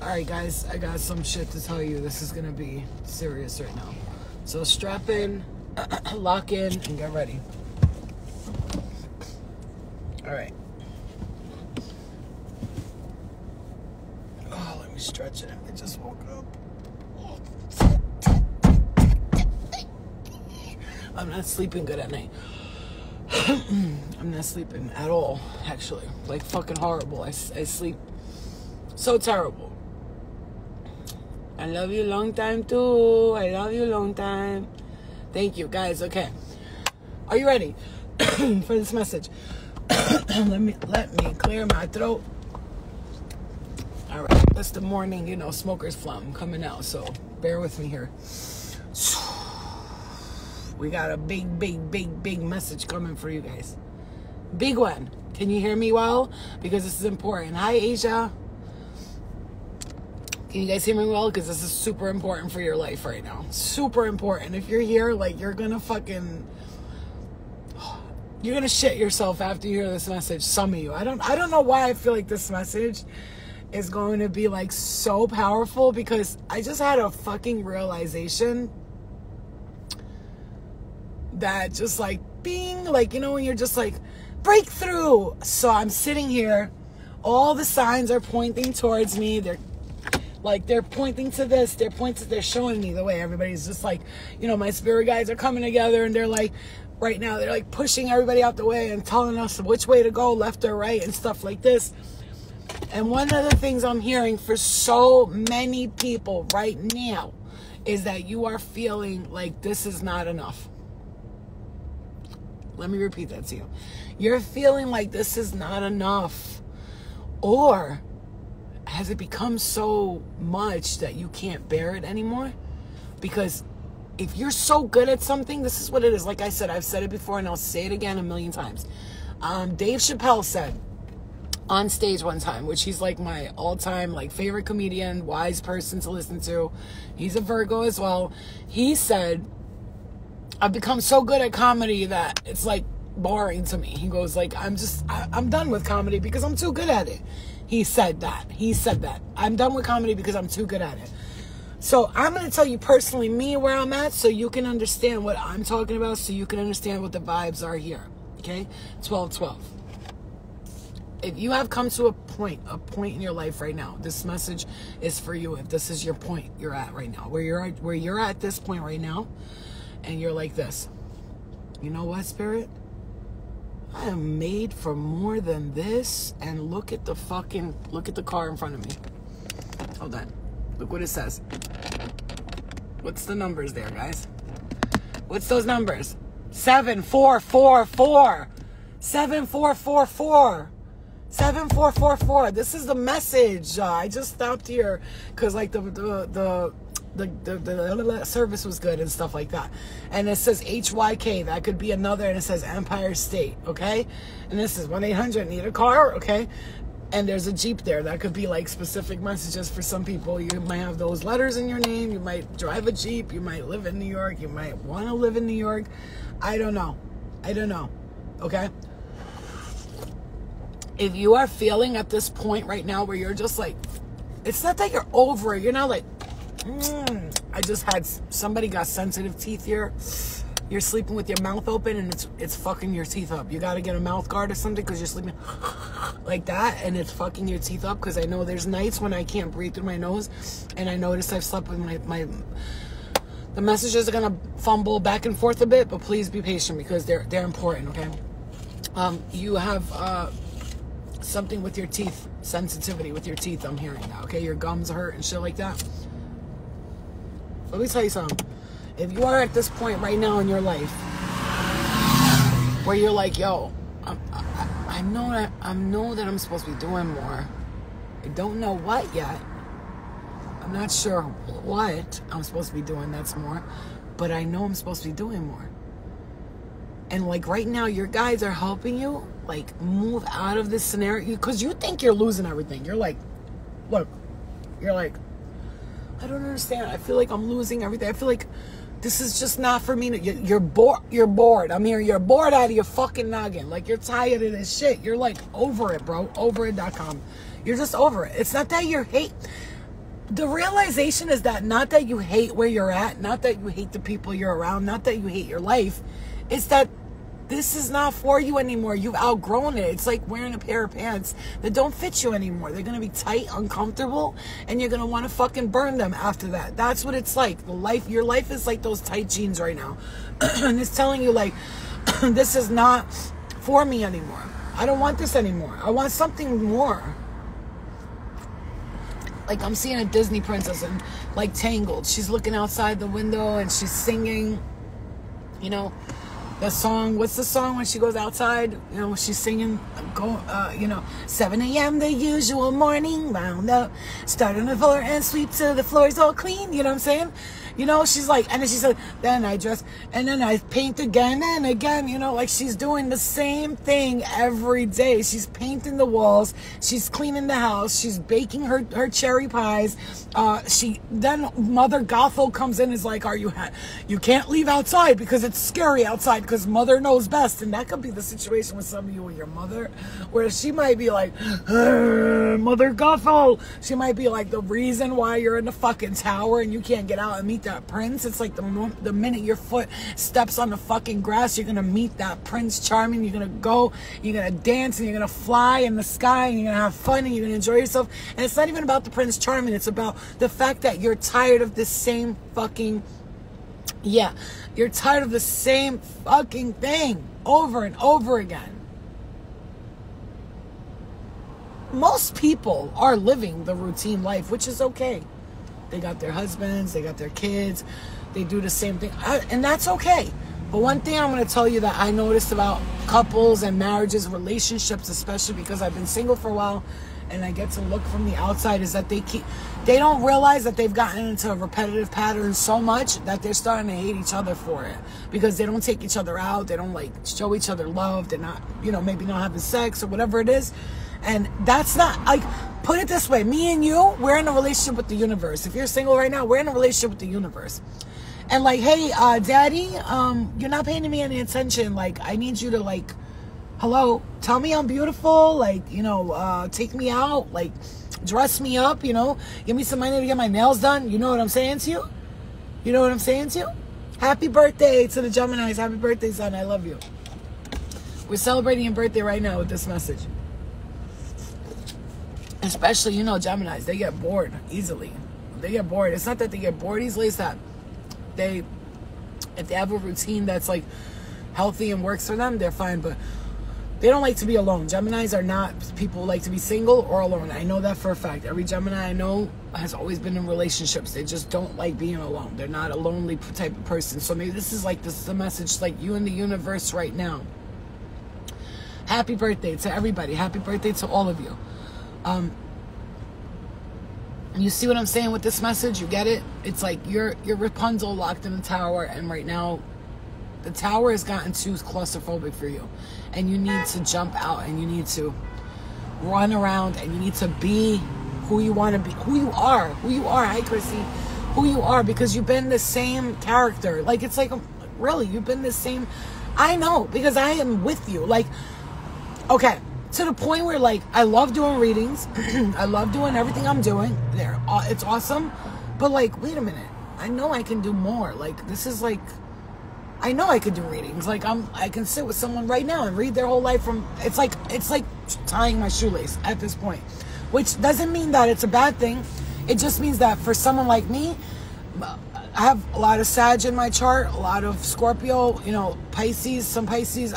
Alright guys, I got some shit to tell you. This is gonna be serious right now. So strap in, lock in, and get ready. Alright. Oh, let me stretch it. I just woke up. I'm not sleeping good at night. I'm not sleeping at all, actually. Like, fucking horrible. I sleep so terrible. I love you long time, too. I love you long time. Thank you, guys. Okay. Are you ready for this message? Let me clear my throat. All right. That's the morning, smoker's phlegm coming out, so bear with me here. We got a big message coming for you guys. Big one. Can you hear me well? Because this is important. Hi, Asia. Can you guys hear me well? Because this is super important for your life right now. Super important. If you're here, like, you're going to shit yourself after you hear this message. Some of you. I don't know why I feel like this message is going to be, like, so powerful, because I just had a fucking realization that just, like, bing, like, when you're just like, breakthrough. So I'm sitting here, all the signs are pointing towards me. They're pointing to this, they're showing me the way. Everybody's just like, my spirit guides are coming together, and they're like, right now, they're like pushing everybody out the way and telling us which way to go, left or right, and stuff like this. And one of the things I'm hearing for so many people right now is that you are feeling like this is not enough. Let me repeat that to you. You're feeling like this is not enough. Or has it become so much that you can't bear it anymore? Because if you're so good at something, this is what it is. Like I said, I've said it before, and I'll say it again a million times. Dave Chappelle said on stage one time, which he's like my all-time like favorite comedian, wise person to listen to. He's a Virgo as well. He said, I've become so good at comedy that it's like boring to me. He goes like, I'm done with comedy because I'm too good at it. He said that. I'm done with comedy because I'm too good at it. So I'm going to tell you personally, me, where I'm at, so you can understand what I'm talking about, so you can understand what the vibes are here. Okay? 12-12. If you have come to a point in your life right now, this message is for you. If this is your point you're at right now, where you're at this point right now, and you're like this, you know what, Spirit? I am made for more than this. And look at the car in front of me. Hold on. Look what it says. What's the numbers there, guys? What's those numbers? 7444. 7444. 7444. This is the message. I just stopped here because like the service was good and stuff like that. And it says HYK. That could be another, and it says Empire State, okay? And this is 1-800 need a car, okay? And there's a Jeep there. That could be like specific messages for some people. You might have those letters in your name. You might drive a Jeep. You might live in New York. You might want to live in New York. I don't know, okay? If you are feeling at this point right now where you're just like, it's not that you're over it. You're not like, I just had somebody got sensitive teeth here. You're sleeping with your mouth open, and it's fucking your teeth up. You got to get a mouth guard or something because you're sleeping like that, and it's fucking your teeth up. Because I know there's nights when I can't breathe through my nose, and I notice I've slept with the messages are gonna fumble back and forth a bit, but please be patient because they're important. Okay, you have something with your teeth, sensitivity with your teeth. I'm hearing that. Okay, your gums hurt and shit like that. Let me tell you something. If you are at this point right now in your life where you're like, yo, I know that I'm supposed to be doing more. I don't know what yet. I'm not sure what I'm supposed to be doing that's more, but I know I'm supposed to be doing more. And like right now, your guides are helping you like move out of this scenario because you think you're losing everything. You're like, look, you're like, I don't understand. I feel like I'm losing everything. I feel like this is just not for me. You're bored. You're bored. I'm here. You're bored out of your fucking noggin. Like you're tired of this shit. You're like over it, bro. Overit.com. You're just over it. It's not that you're hate. the realization is that not that you hate where you're at, not that you hate the people you're around, not that you hate your life, it's that this is not for you anymore. You've outgrown it. It's like wearing a pair of pants that don't fit you anymore. They're going to be tight, uncomfortable, and you're going to want to fucking burn them after that. That's what it's like. Your life is like those tight jeans right now. And it's telling you like, this is not for me anymore. I don't want this anymore. I want something more. Like I'm seeing a Disney princess and like Tangled. She's looking outside the window and she's singing, you know, the song. What's the song when she goes outside? You know, she's singing, 7 a.m. the usual morning, round up, start on the floor and sweep till the floor's all clean. You know what I'm saying? You know, she's like, and then she said, then I dress, and then I paint again and again, you know, like she's doing the same thing every day. She's painting the walls. She's cleaning the house. She's baking her cherry pies. Then Mother Gothel comes in and is like, you can't leave outside because it's scary outside because Mother knows best. And that could be the situation with some of you and your mother, where she might be like, Mother Gothel. She might be like the reason why you're in the fucking tower and you can't get out and meet that prince. It's like the minute your foot steps on the fucking grass, you're gonna meet that Prince Charming. You're gonna go, you're gonna dance, and you're gonna fly in the sky, and you're gonna have fun, and you're gonna enjoy yourself. And it's not even about the Prince Charming. It's about the fact that you're tired of the same fucking, you're tired of the same fucking thing over and over again. Most people are living the routine life, which is okay. They got their husbands, they got their kids, they do the same thing, and that's okay. But one thing I'm going to tell you that I noticed about couples and marriages, relationships, especially because I've been single for a while and I get to look from the outside, is that they don't realize that they've gotten into a repetitive pattern so much that they're starting to hate each other for it, because they don't take each other out, they don't like show each other love, they're not, maybe not having sex or whatever it is. And that's not, like, put it this way, me and you, we're in a relationship with the universe. If you're single right now, we're in a relationship with the universe. And like, hey, daddy, you're not paying me any attention. Like, I need you to, like, hello, tell me I'm beautiful. Like, take me out, like, dress me up, give me some money to get my nails done. You know what I'm saying to you? You know what I'm saying to you? Happy birthday to the Geminis. Happy birthday, son. I love you. We're celebrating your birthday right now with this message. Especially, Geminis, they get bored easily. They get bored. It's not that they get bored easily, it's that if they have a routine that's like healthy and works for them, they're fine. But they don't like to be alone. Geminis are not people who like to be single or alone. I know that for a fact. Every Gemini I know has always been in relationships. They just don't like being alone. They're not a lonely type of person. So maybe this is the message, like, you in the universe right now. Happy birthday to everybody. Happy birthday to all of you. You see what I'm saying with this message? You get it? It's like you're Rapunzel locked in the tower, and right now the tower has gotten too claustrophobic for you, and you need to jump out, and you need to run around, and you need to be who you want to be, who you are. Hi, Chrissy. Who you are, because you've been the same character. Like, it's like, really, you've been the same. I know, because I am with you. Like, okay, to the point where, like, I love doing readings. I love doing everything I'm doing there. It's awesome. But, like, wait a minute. I know I can do more. Like, this is like, I know I could do readings. Like, I can sit with someone right now and read their whole life from, it's like tying my shoelace at this point. Which doesn't mean that it's a bad thing. It just means that for someone like me, I have a lot of Sag in my chart, a lot of Scorpio, Pisces, some Pisces,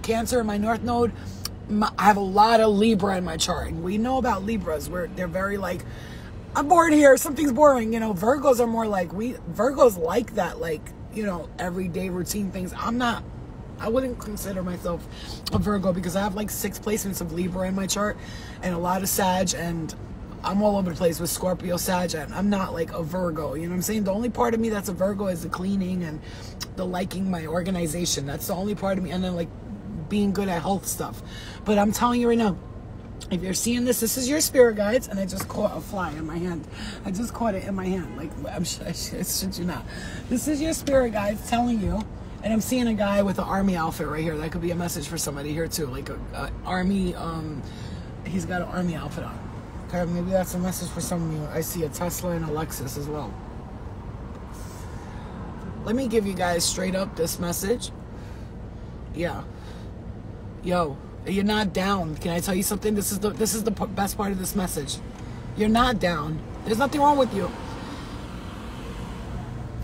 Cancer in my North Node. I have a lot of Libra in my chart, and we know about Libras where they're very like, I'm bored here, something's boring. Virgos are more like, Virgos like that, like, everyday routine things. I wouldn't consider myself a Virgo because I have like 6 placements of Libra in my chart and a lot of Sag, and I'm all over the place with Scorpio, Sag, and I'm not like a Virgo, you know what I'm saying? The only part of me that's a Virgo is the cleaning and the liking my organization. That's the only part of me, and then like being good at health stuff. But I'm telling you right now, if you're seeing this is your spirit guides, and I just caught a fly in my hand. I just caught it in my hand. Like, I shit you not. This is your spirit guides telling you, and I'm seeing a guy with an army outfit right here. That could be a message for somebody here too. Like a army, he's got an army outfit on. Okay, maybe that's a message for some of you. I see a Tesla and a Lexus as well. Let me give you guys straight up this message. Yeah. Yo, you're not down. Can I tell you something? This is the best part of this message. You're not down. There's nothing wrong with you.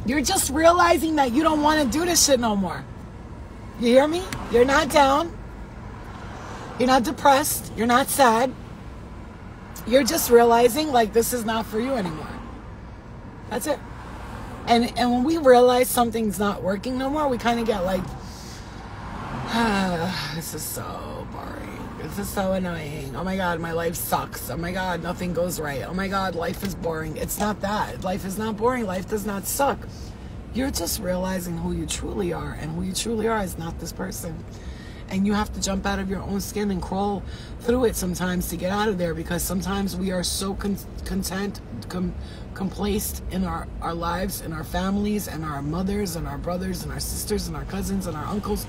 You're just realizing that you don't want to do this shit no more. You hear me? You're not down. You're not depressed. You're not sad. You're just realizing, like, this is not for you anymore. That's it. And when we realize something's not working no more, we kind of get like, this is so boring. This is so annoying. Oh my God, my life sucks. Oh my God, nothing goes right. Oh my God, life is boring. It's not that. Life is not boring. Life does not suck. You're just realizing who you truly are. And who you truly are is not this person. And you have to jump out of your own skin and crawl through it sometimes to get out of there, because sometimes we are so complacent in our lives and our families and our mothers and our brothers and our sisters and our cousins and our uncles.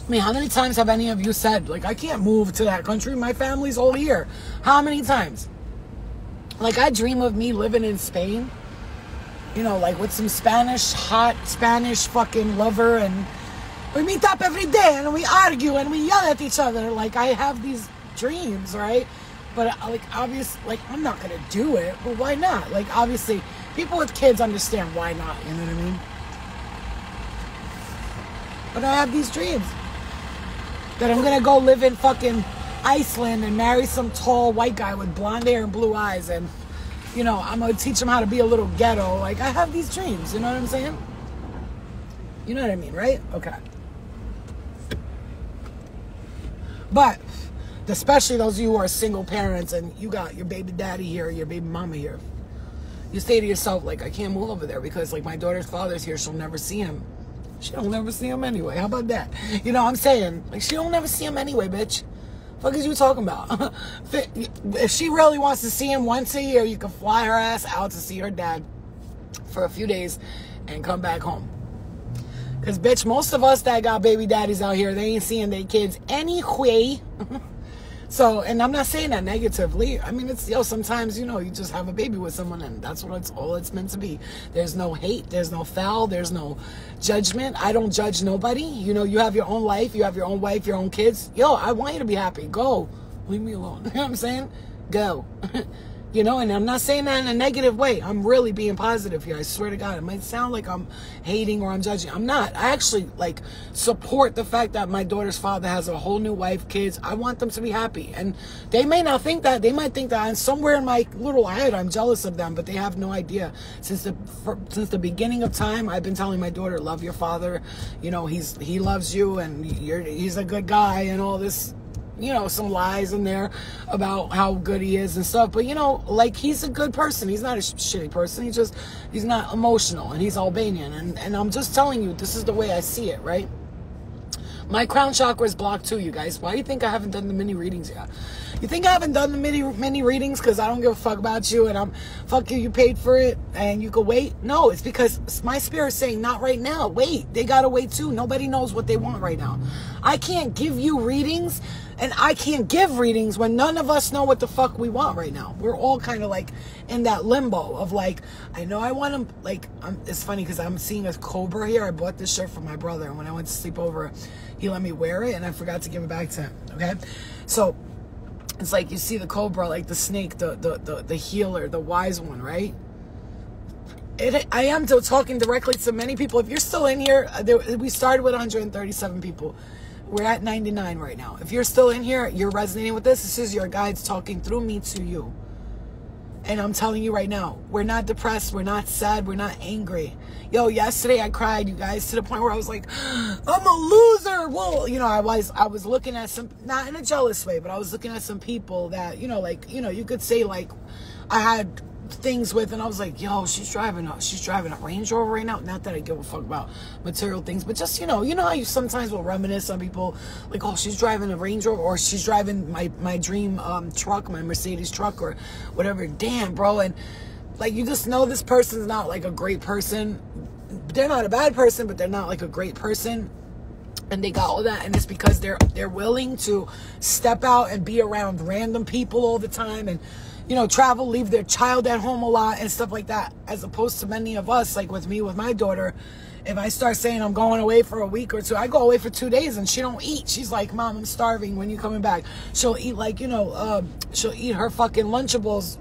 I mean, how many times have any of you said, like, I can't move to that country, my family's all here? How many times? Like, I dream of me living in Spain, you know, like with some hot Spanish fucking lover, and we meet up every day and we argue and we yell at each other. Like, I have these dreams, right? But, like, obviously, like, I'm not going to do it. But why not? Like, obviously, people with kids understand why not. You know what I mean? But I have these dreams that I'm going to go live in fucking Iceland and marry some tall white guy with blonde hair and blue eyes. And, you know, I'm going to teach him how to be a little ghetto. Like, I have these dreams. You know what I'm saying? You know what I mean, right? Okay. But especially those of you who are single parents and you got your baby daddy here, your baby mama here, you say to yourself, like, I can't move over there because, like, my daughter's father's here. She'll never see him. She'll never see him anyway. How about that? You know what I'm saying? Like, she'll never see him anyway, bitch. What is you talking about? If she really wants to see him once a year, you can fly her ass out to see her dad for a few days and come back home. Because, bitch, most of us that got baby daddies out here, they ain't seeing their kids anyway. So, and I'm not saying that negatively. I mean, it's, sometimes, you know, you just have a baby with someone and that's what all it's meant to be. There's no hate. There's no foul. There's no judgment. I don't judge nobody. You know, you have your own life. You have your own wife, your own kids. Yo, I want you to be happy. Go. Leave me alone. You know what I'm saying? Go. You know, and I'm not saying that in a negative way. I'm really being positive here. I swear to God. It might sound like I'm hating or I'm judging. I'm not. I actually, like, support the fact that my daughter's father has a whole new wife, kids. I want them to be happy. And they may not think that. They might think that somewhere in my little head I'm jealous of them, but they have no idea. Since the beginning of time, I've been telling my daughter, love your father. You know, he loves you and he's a good guy and all this. You know, some lies in there about how good he is and stuff. But, you know, like, he's a good person. He's not a shitty person. He's not emotional, and he's Albanian. And I'm just telling you, this is the way I see it, right? My crown chakra is blocked too, you guys. Why do you think I haven't done the mini readings yet? You think I haven't done the mini readings because I don't give a fuck about you and fuck you paid for it and you could wait? No, it's because my spirit's saying not right now. Wait, they gotta wait too. Nobody knows what they want right now. I can't give you readings and I can't give readings when none of us know what the fuck we want right now. We're all kind of like in that limbo of like, I know I want to, like, it's funny because I'm seeing a cobra here. I bought this shirt for my brother and when I went to sleep over, he let me wear it and I forgot to give it back to him, okay? So it's like you see the cobra, like the snake, the healer, the wise one, right? I am talking directly to many people. If you're still in here, we started with 137 people. We're at 99 right now. If you're still in here, you're resonating with this. This is your guides talking through me to you. And I'm telling you right now, we're not depressed. We're not sad. We're not angry. Yo, yesterday I cried, you guys, to the point where I was like, I'm a loser. Well, you know, I was looking at some, not in a jealous way, but I was looking at some people that, you know, like, you know, you could say like I had things with, and I was like, yo, she's driving a Range Rover right now. Not that I give a fuck about material things, but just, you know how you sometimes will reminisce on people like, oh, she's driving a Range Rover, or she's driving my dream truck, my Mercedes truck, or whatever. Damn, bro. And like, you just know this person's not like a great person. They're not a bad person, but they're not like a great person. and they got all that, and it's because they're willing to step out and be around random people all the time, and travel, leave their child at home a lot and stuff like that, as opposed to many of us, like with me, with my daughter. If I start saying I'm going away for a week or two, I go away for 2 days and she don't eat. She's like, Mom, I'm starving. When you coming back? She'll eat like, she'll eat her fucking Lunchables,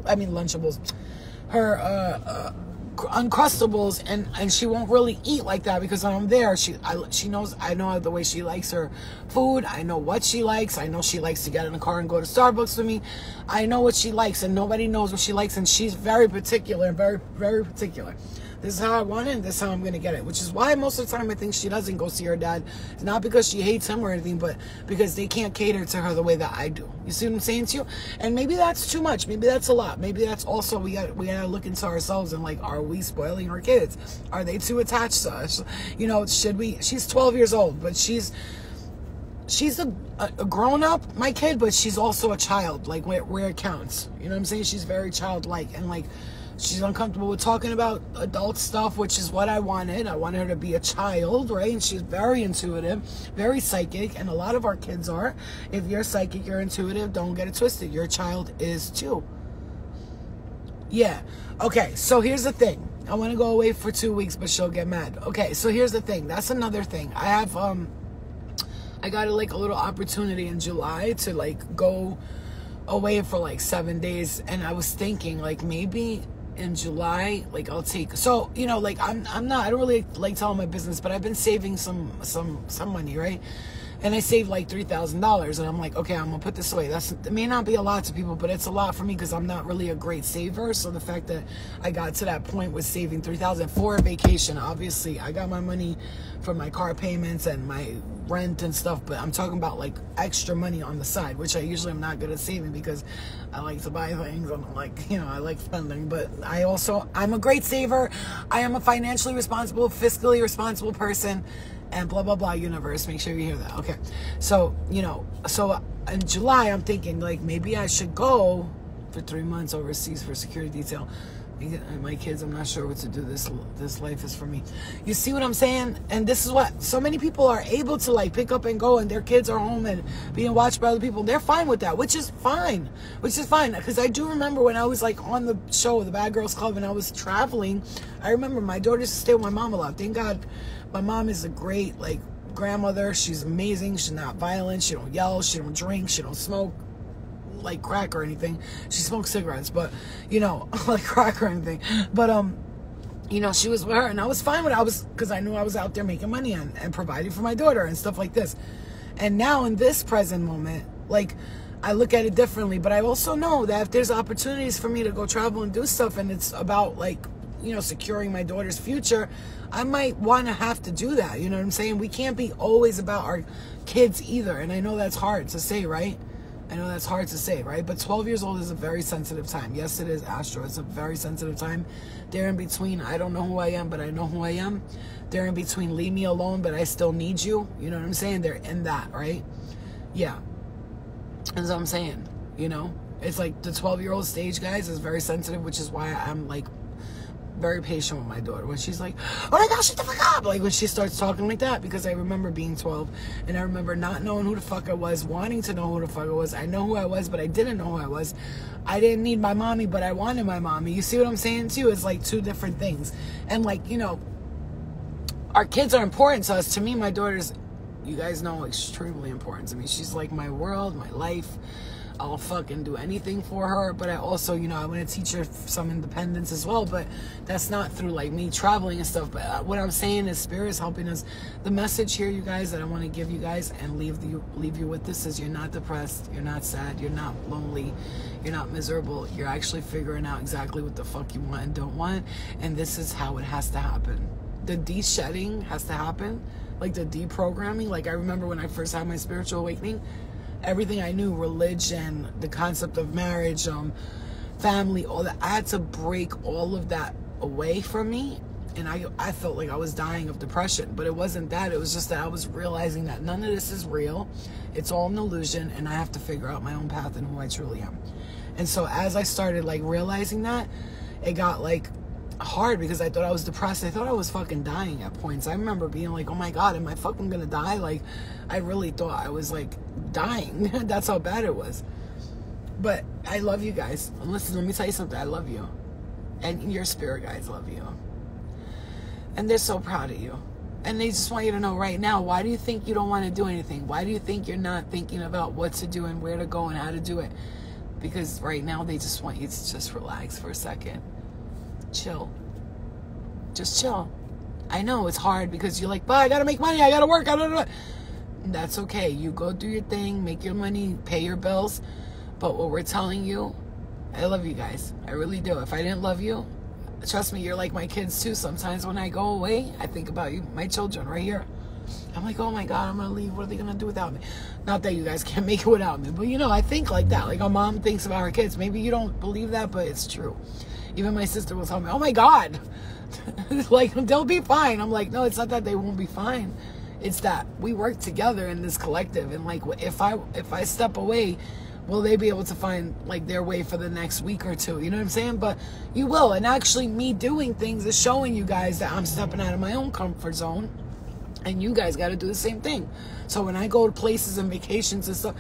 her Uncrustables, and she won't really eat like that, because when I'm there, she knows I know the way she likes her food. I know what she likes. I know she likes to get in the car and go to Starbucks with me. I know what she likes, and nobody knows what she likes, and she's very particular, very, very particular. This is how I want it, and this is how I'm going to get it. Which is why most of the time I think she doesn't go see her dad. It's not because she hates him or anything, but because they can't cater to her the way that I do. You see what I'm saying to you? And maybe that's too much. Maybe that's a lot. Maybe that's also, we gotta look into ourselves and like, are we spoiling our kids? Are they too attached to us? Should we? She's 12 years old, but she's a grown-up, my kid, but she's also a child, like where it counts. You know what I'm saying? She's very childlike, and like, she's uncomfortable with talking about adult stuff, which is what I wanted. I wanted her to be a child, right? And she's very intuitive, very psychic, and a lot of our kids are. If you're psychic, you're intuitive, don't get it twisted. Your child is too. Yeah. Okay, so here's the thing. I want to go away for 2 weeks, but she'll get mad. Okay, so here's the thing. That's another thing. I got a little opportunity in July to like go away for like 7 days, and I was thinking like maybe in July, like I'll take, so like I don't really like telling my business, but I've been saving some money, right? And I saved like $3,000, and I'm like, okay, I'm gonna put this away. It may not be a lot to people, but it's a lot for me because I'm not really a great saver. So the fact that I got to that point with saving $3,000 for a vacation, obviously I got my money from my car payments and my rent and stuff, but I'm talking about like extra money on the side, which I usually am not good at saving because I like to buy things and I like spending. But I'm a great saver. I am a financially responsible, fiscally responsible person. And blah, blah, blah, universe. Make sure you hear that. Okay. So, so in July, I'm thinking, like, maybe I should go for 3 months overseas for security detail. And my kids, I'm not sure what to do. This life is for me. You see what I'm saying? And this is what so many people are able to, like, pick up and go, and their kids are home and being watched by other people. They're fine with that, which is fine. Because I do remember when I was, like, on the show, the Bad Girls Club, and I was traveling, I remember my daughter used to stay with my mom a lot. Thank God. My mom is a great, like, grandmother. She's amazing. She's not violent. She don't yell. She don't drink. She don't smoke, like, crack or anything. She smokes cigarettes, but, like crack or anything. But, she was with her, and I was fine with it. Because I knew I was out there making money and providing for my daughter and stuff like this. And now in this present moment, like, I look at it differently. But I also know that if there's opportunities for me to go travel and do stuff, and it's about, like, securing my daughter's future, I might want to have to do that. You know what I'm saying? We can't be always about our kids either. And I know that's hard to say, right? But 12 years old is a very sensitive time. Yes, it is, Astro. It's a very sensitive time. They're in between, I don't know who I am, but I know who I am. They're in between, leave me alone, but I still need you. You know what I'm saying? They're in that, right? Yeah. That's what I'm saying. It's like the 12-year-old stage, guys, is very sensitive, which is why I'm, like, very patient with my daughter when she's like, oh my gosh, shut the fuck up, like when she starts talking like that, because I remember being 12 and I remember not knowing who the fuck I was, wanting to know who the fuck I was. I know who I was, but I didn't know who I was. I didn't need my mommy, but I wanted my mommy. You see what I'm saying too? It's like two different things. And like, our kids are important to us. To me, my daughter's, you guys know, extremely important to me. She's like my world, my life. I'll fucking do anything for her, but I also, I want to teach her some independence as well, but that's not through like me traveling and stuff. But what I'm saying is Spirit is helping us. The message here, you guys, that I want to give you guys and leave you with this is, you're not depressed, you're not sad, you're not lonely, you're not miserable. You're actually figuring out exactly what the fuck you want and don't want, and this is how it has to happen. The de-shedding has to happen, like the deprogramming. Like I remember when I first had my spiritual awakening, everything I knew, religion, the concept of marriage, family, all that, I had to break all of that away from me. And I felt like I was dying of depression, but it wasn't that. It was just that I was realizing that none of this is real. It's all an illusion, and I have to figure out my own path and who I truly am. And so as I started like realizing that, it got like, hard because I thought I was depressed. I thought I was fucking dying at points. I remember being like, oh my God, am I fucking gonna die? Like, I really thought I was like dying. That's how bad it was. But I love you guys. And listen, let me tell you something. I love you. And your spirit guides love you. And they're so proud of you. And they just want you to know right now, why do you think you don't want to do anything? Why do you think you're not thinking about what to do and where to go and how to do it? Because right now they just want you to just relax for a second. Chill. Just chill. I know it's hard because you're like, but I gotta make money, I gotta work, I don't know. That's okay. You go do your thing, make your money, pay your bills. But what we're telling you, I love you guys. I really do. If I didn't love you, trust me, you're like my kids too. Sometimes when I go away, I think about you, my children right here. I'm like, oh my God, I'm going to leave. What are they going to do without me? Not that you guys can't make it without me. But, you know, I think like that. Like a mom thinks about her kids. Maybe you don't believe that, but it's true. Even my sister will tell me, oh my God, like they'll be fine. I'm like, no, it's not that they won't be fine. It's that we work together in this collective. And like, if I step away, will they be able to find like their way for the next week or two? You know what I'm saying? But you will. And actually me doing things is showing you guys that I'm stepping out of my own comfort zone. And you guys got to do the same thing. So when I go to places and vacations and stuff,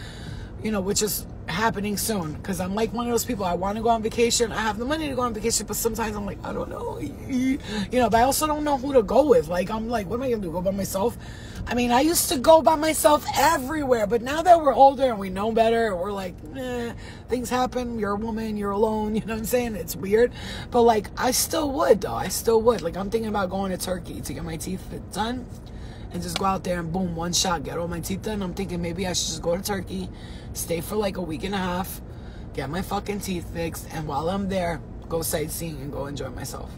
you know, which is happening soon. Because I'm like one of those people, I want to go on vacation. I have the money to go on vacation. But sometimes I'm like, I don't know. You know, but I also don't know who to go with. Like, I'm like, what am I going to do? Go by myself? I mean, I used to go by myself everywhere. But now that we're older and we know better, we're like, things happen. You're a woman. You're alone. You know what I'm saying? It's weird. But like, I still would, though. I still would. Like, I'm thinking about going to Turkey to get my teeth done. And just go out there and boom, one shot, get all my teeth done. I'm thinking maybe I should just go to Turkey, stay for like a week and a half, get my fucking teeth fixed, and while I'm there, go sightseeing and go enjoy myself.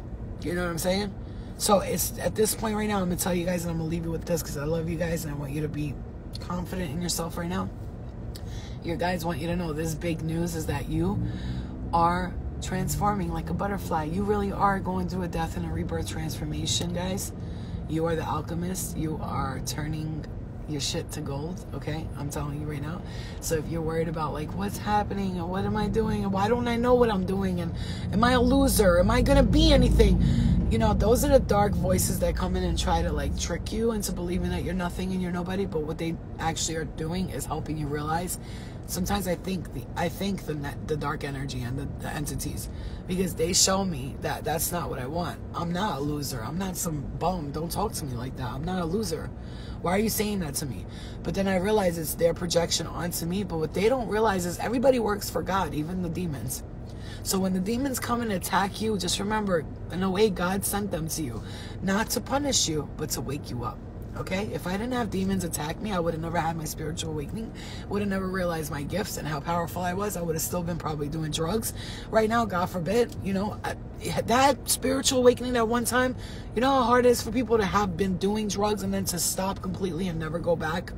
You know what I'm saying? So it's at this point right now, I'm going to tell you guys, and I'm going to leave you with this because I love you guys and I want you to be confident in yourself right now. Your guys want you to know this big news is that you are transforming like a butterfly. You really are going through a death and a rebirth transformation, guys. You are the alchemist. You are turning your shit to gold, okay? I'm telling you right now. So if you're worried about, like, what's happening and what am I doing and why don't I know what I'm doing and am I a loser? Am I going to be anything? You know, those are the dark voices that come in and try to, like, trick you into believing that you're nothing and you're nobody. But what they actually are doing is helping you realize. Sometimes I think the dark energy and the entities, because they show me that that's not what I want. I'm not a loser. I'm not some bum. Don't talk to me like that. I'm not a loser. Why are you saying that to me? But then I realize it's their projection onto me. But what they don't realize is everybody works for God, even the demons. So when the demons come and attack you, just remember, in a way, God sent them to you. Not to punish you, but to wake you up. Okay? If I didn't have demons attack me, I would have never had my spiritual awakening. Would have never realized my gifts and how powerful I was. I would have still been probably doing drugs. Right now, God forbid, you know, that spiritual awakening at one time, you know how hard it is for people to have been doing drugs and then to stop completely and never go back?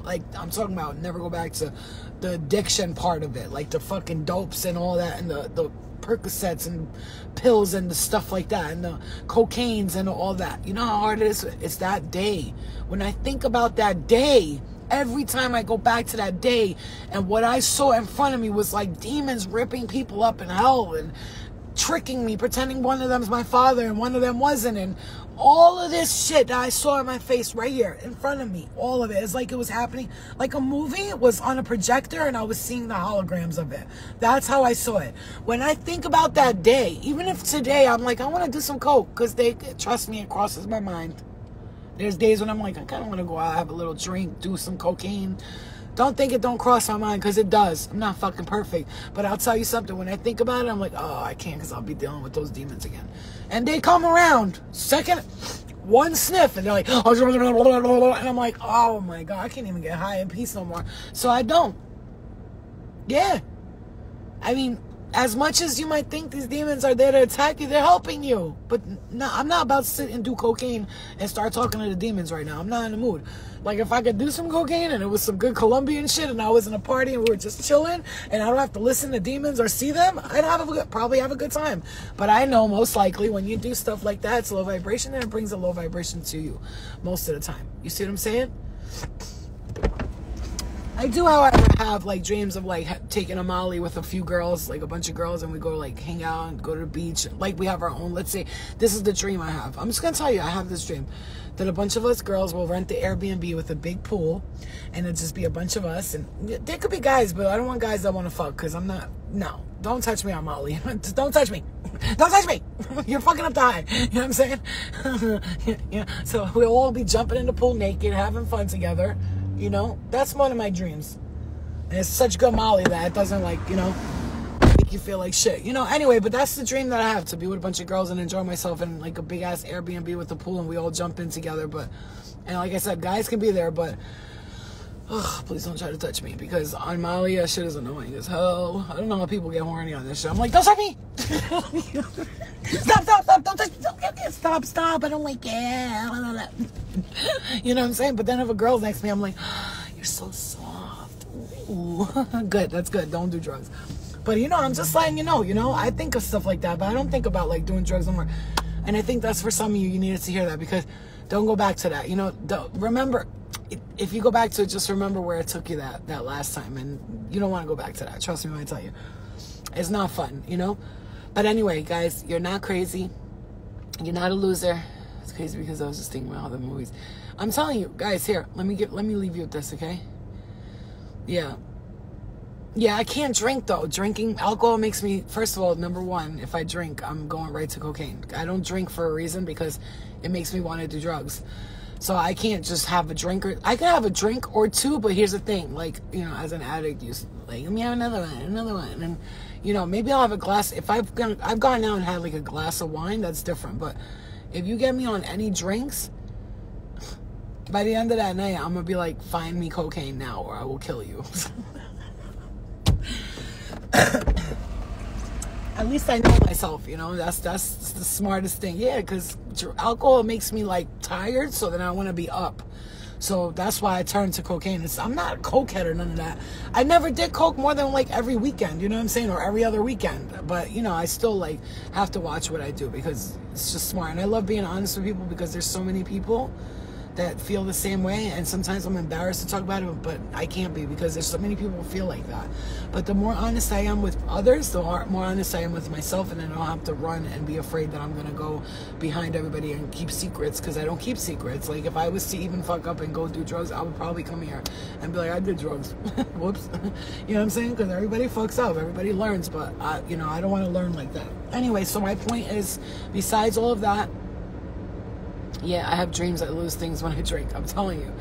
Like, I'm talking about never go back to the addiction part of it. Like the fucking dopes and all that and the Percocets and pills and the stuff like that and the cocaines and all that. You know how hard it is? It's that day. When I think about that day, every time I go back to that day and what I saw in front of me was like demons ripping people up in hell and tricking me, pretending one of them's my father and one of them wasn't, and all of this shit that I saw in my face right here in front of me, all of it, it's like it was happening like a movie was on a projector and I was seeing the holograms of it. That's how I saw it. When I think about that day, even if today I'm like, I want to do some coke, because trust me, it crosses my mind. There's days when I'm like, I kind of want to go out, have a little drink, do some cocaine. Don't think it don't cross my mind, because it does. I'm not fucking perfect. But I'll tell you something. When I think about it, I'm like, oh, I can't, because I'll be dealing with those demons again. And they come around. One sniff, and they're like, oh, and I'm like, oh my God, I can't even get high in peace no more. So I don't. Yeah. I mean, as much as you might think these demons are there to attack you, they're helping you. But no, I'm not about to sit and do cocaine and start talking to the demons right now. I'm not in the mood. Like, if I could do some cocaine and it was some good Colombian shit and I was in a party and we were just chilling and I don't have to listen to demons or see them, I'd probably have a good time. But I know most likely when you do stuff like that, it's low vibration and it brings a low vibration to you most of the time. You see what I'm saying? I do, however, have like dreams of like taking a Molly with a few girls, like a bunch of girls, and we go like hang out and go to the beach. Like we have our own, let's say, this is the dream I have. I'm just going to tell you, I have this dream that a bunch of us girls will rent the Airbnb with a big pool, and it'll just be a bunch of us. And there could be guys, but I don't want guys that want to fuck, because I'm not, no. Don't touch me on Molly. Just don't touch me. Don't touch me. You're fucking up the high. You know what I'm saying? Yeah. So we'll all be jumping in the pool naked, having fun together. You know, that's one of my dreams. And it's such good Molly that it doesn't like, you know, make you feel like shit. You know, anyway, but that's the dream that I have, to be with a bunch of girls and enjoy myself in like a big ass Airbnb with the pool, and we all jump in together. But, and like I said, guys can be there, but please don't try to touch me, because on Molly, that shit is annoying as hell. I don't know how people get horny on this shit. I'm like, don't touch me! Stop, don't touch me! Stop, I don't like it. You know what I'm saying? But then if a girl's next to me, I'm like, you're so soft. Ooh. Good, that's good. Don't do drugs. But, you know, I'm just letting you know, I think of stuff like that, but I don't think about, like, doing drugs no more. And I think that's for some of you needed to hear that, because don't go back to that. You know, remember, if you go back to it, just remember where it took you that last time, and you don't want to go back to that. Trust me when I tell you. It's not fun, you know? But anyway, guys, you're not crazy. You're not a loser. It's crazy because I was just thinking about other movies. I'm telling you, guys, here, let me leave you with this, okay? Yeah, I can't drink, though. Drinking alcohol makes me, first of all, number one, if I drink, I'm going right to cocaine. I don't drink for a reason, because it makes me want to do drugs. So I can't just have a drink. I can have a drink or two, but here's the thing. Like, you know, as an addict, you like, let me have another one. And, you know, maybe I'll have a glass. If I've gone out and had like a glass of wine, that's different. But if you get me on any drinks, by the end of that night, I'm going to be like, find me cocaine now or I will kill you. At least I know myself, you know. That's the smartest thing. Yeah, because alcohol makes me like tired, so then I want to be up. So that's why I turned to cocaine. I'm not a cokehead or none of that. I never did coke more than like every weekend, you know what I'm saying, or every other weekend. But, you know, I still like have to watch what I do, because it's just smart. And I love being honest with people, because there's so many people that feel the same way, and sometimes I'm embarrassed to talk about it, but I can't be, because there's so many people who feel like that. But the more honest I am with others, the more honest I am with myself, and then I don't have to run and be afraid that I'm gonna go behind everybody and keep secrets, because I don't keep secrets. Like, if I was to even fuck up and go do drugs, I would probably come here and be like, I did drugs. Whoops. You know what I'm saying? Because everybody fucks up, everybody learns, but you know, I don't want to learn like that. Anyway, so my point is, besides all of that, yeah, I have dreams. I lose things when I drink. I'm telling you.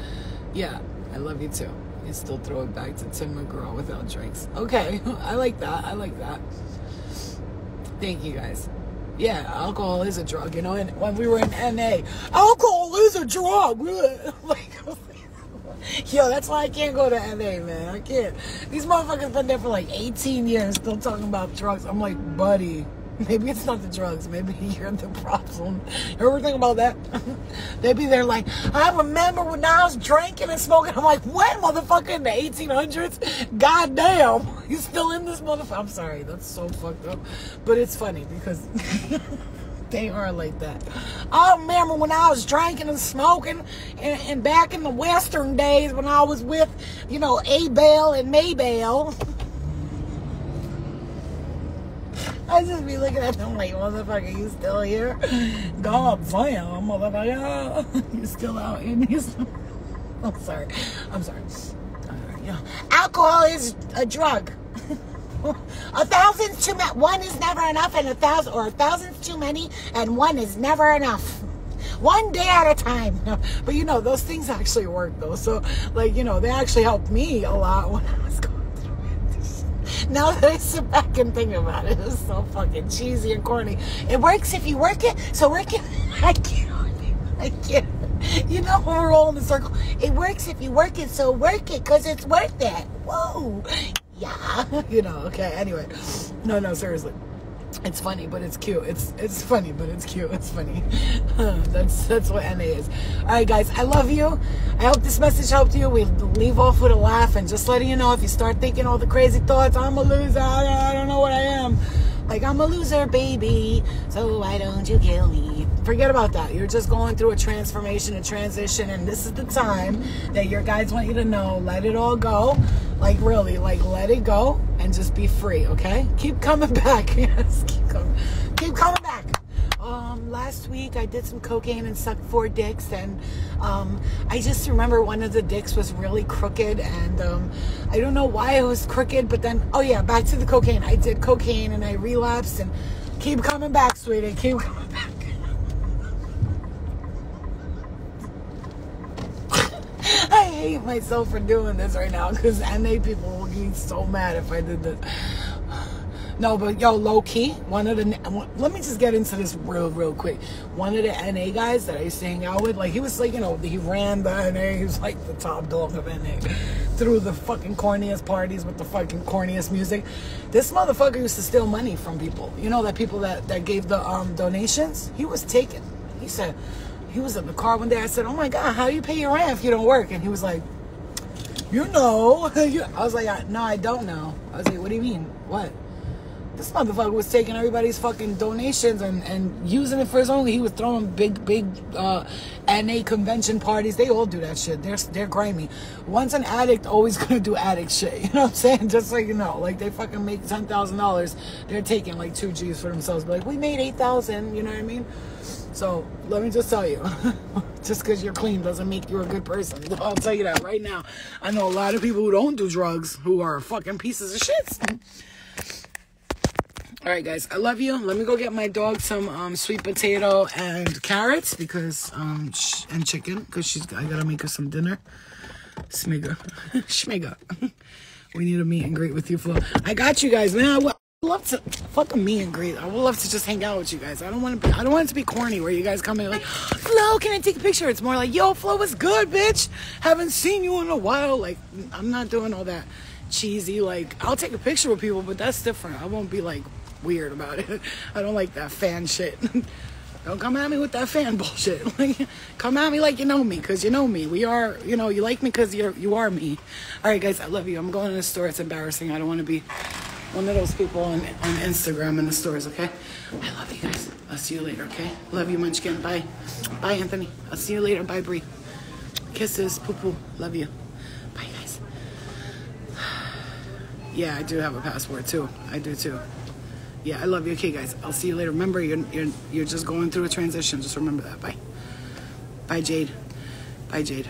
Yeah, I love you too. You still throw it back to Tim McGraw without drinks. Okay, I like that. Thank you, guys. Yeah, alcohol is a drug, you know. And when we were in NA, alcohol is a drug. Like, yo, that's why I can't go to NA, man. I can't. These motherfuckers been there for like 18 years still talking about drugs. I'm like, buddy, maybe it's not the drugs. Maybe you're the problem. You ever think about that? They be there like, I remember when I was drinking and smoking. I'm like, what, motherfucker, in the 1800s? God damn. You still in this motherfucker? I'm sorry. That's so fucked up. But it's funny because they are like that. I remember when I was drinking and smoking and back in the Western days when I was with, you know, Abel and Maybell. I just be looking at them like, motherfucker, you still here? God damn, motherfucker. You still out in these? I'm sorry. Yeah. Alcohol is a drug. 1,000's too many. One is never enough, and 1,000's too many, and one is never enough. One day at a time. No, but you know, those things actually work though. So, like, you know, they actually helped me a lot when I was going. Now that I sit back and think about it, it's so fucking cheesy and corny. It works if you work it, so work it. I can't. You know, when we're all in a circle. It works if you work it, so work it, because it's worth it. Whoa. Yeah. You know, okay, anyway. No, seriously. It's funny, but it's cute. It's funny, but it's cute. It's funny. That's what NA is. All right, guys. I love you. I hope this message helped you. We leave off with a laugh, and just letting you know, if you start thinking all the crazy thoughts, I'm a loser. I don't know what I am. Like, I'm a loser, baby. So why don't you kill me? Forget about that. You're just going through a transformation, a transition, and this is the time that your guides want you to know, let it all go. Like, really, like, let it go and just be free, okay? Keep coming back. Yes, keep coming back. Last week I did some cocaine and sucked 4 dicks, and I just remember one of the dicks was really crooked, and I don't know why it was crooked, but then, oh yeah, back to the cocaine. I did cocaine and I relapsed, and keep coming back, sweetie. Keep coming back. I hate myself for doing this right now, because NA people will be so mad if I did this. No, but yo, low key, let me just get into this real quick. One of the NA guys that I used to hang out with, like, he was like, you know, he ran the NA, he was like the top dog of NA, through the fucking corniest parties with the fucking corniest music. This motherfucker used to steal money from people. You know, that people that gave the donations, he was taken. He said, he was in the car one day, I said, oh my God, how do you pay your rent if you don't work? And he was like, you know. I was like, no, I don't know. I was like, what do you mean? What? This motherfucker was taking everybody's fucking donations and using it for his own. He was throwing big NA convention parties. They all do that shit. They're grimy. Once an addict, always gonna do addict shit. You know what I'm saying? Just so you know, like, they fucking make $10,000. They're taking like 2 G's for themselves. But like, we made 8,000. You know what I mean? So let me just tell you, just because you're clean doesn't make you a good person. I'll tell you that right now. I know a lot of people who don't do drugs who are fucking pieces of shit. All right, guys, I love you. Let me go get my dog some sweet potato and carrots, because and chicken, because I gotta make her some dinner. Schmiga. We need a meet and greet with you, Flo. I got you guys, man. I would love to fucking meet and greet. I would love to just hang out with you guys. I don't want it to be corny where you guys come in like, Flo, can I take a picture? It's more like, yo, Flo, what's good, bitch? Haven't seen you in a while. Like, I'm not doing all that cheesy. Like, I'll take a picture with people, but that's different. I won't be like weird about it. I don't like that fan shit. Don't come at me with that fan bullshit. Like, come at me like you know me, because you know me. We are, you know, you like me because you are me. All right, guys, I love you. I'm going to the store. It's embarrassing. I don't want to be one of those people on Instagram in the stores, okay? I love you guys. I'll see you later, okay? Love you, Munchkin. Bye. Bye, Anthony. I'll see you later. Bye, Bree. Kisses. Poo-poo. Love you. Bye, guys. Yeah, I do have a passport, too. I do, too. Yeah, I love you. Okay, guys, I'll see you later. Remember, you're just going through a transition. Just remember that. Bye. Bye, Jade. Bye, Jade.